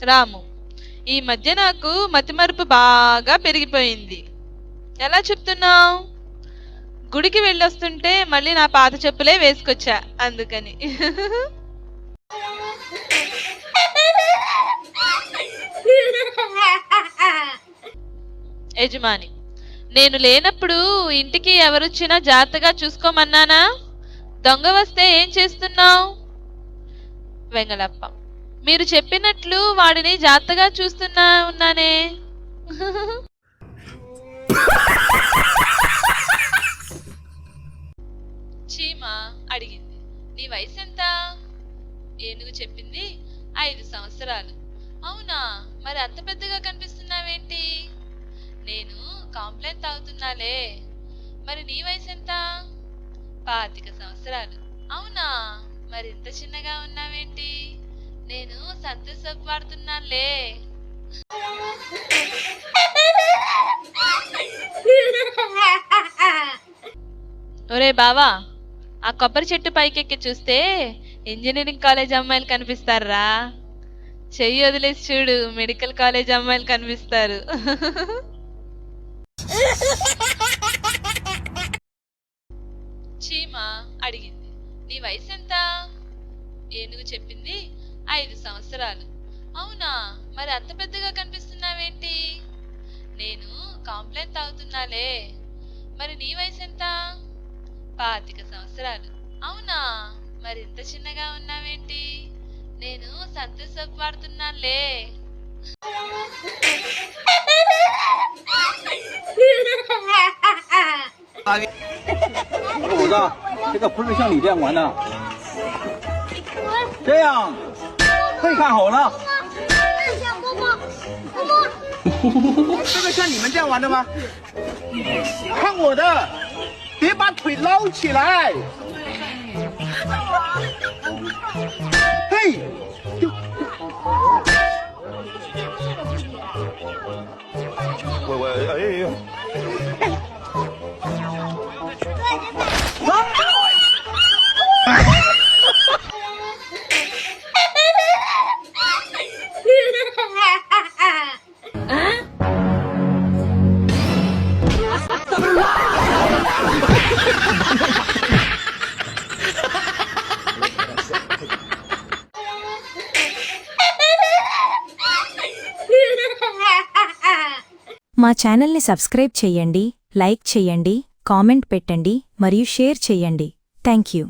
రాము: ఈ మధ్య నాకు మతిమరుపు బాగా పెరిగిపోయింది. ఎలా చెప్తున్నావు? గుడికి వెళ్ళొస్తుంటే మళ్ళీ నా పాత చెప్పులే వేసుకొచ్చా అందుకని. యజమాని: నేను లేనప్పుడు ఇంటికి ఎవరొచ్చినా జాగ్రత్తగా చూసుకోమన్నానా? దొంగ వస్తే ఏం చేస్తున్నావు? వెంగళప్ప: మీరు చెప్పినట్లు వాడిని జాగ్రత్తగా ఉన్నానే. చీమ అడిగింది: నీ వయసు ఎంత? ఏనుగు చెప్పింది: 5 సంవత్సరాలు. అవునా, మరి అంత పెద్దగా కనిపిస్తున్నావేంటి? నేను కాంప్లైంట్ తాగుతున్నాలే. మరి నీ వయసు ఎంత? 25 సంవత్సరాలు. అవునా, మరి ఇంత చిన్నగా ఉన్నావేంటి? నేను సంతూర్ సోప్ వాడుతున్నానులే. ఒరే బావా, ఆ కొబ్బరి చెట్టు పైకెక్కి చూస్తే ఇంజనీరింగ్ కాలేజ్ అమ్మాయిలు కనిపిస్తారా? చెయ్యి వదిలేసి చూడు, మెడికల్ కాలేజ్ అమ్మాయిలు కనిపిస్తారు. చీమ అడిగింది: నీ వయసు ఎంత? ఏనుగు చెప్పింది: 5 సంవత్సరాలు. అవునా, మరి అంత పెద్దగా కనిపిస్తున్నావేంటి? నేను కాంప్లైంట్ తాగుతున్నాలే. మరి నీ వయసు ఎంత? 25 సంవత్సరాలు. అవునా, మరి ఇంత చిన్నగా ఉన్నావేంటి? నేను సంతూర్ సోప్ వాడుతున్నానులే.我的这个不是像你这样玩的，这样会看好了。这个像你们这样玩的吗？看我的，别把腿捞起来。嘿，喂，哎。మా ఛానల్ని సబ్స్క్రైబ్ చెయ్యండి, లైక్ చెయ్యండి, కామెంట్ పెట్టండి మరియు షేర్ చెయ్యండి. Thank you.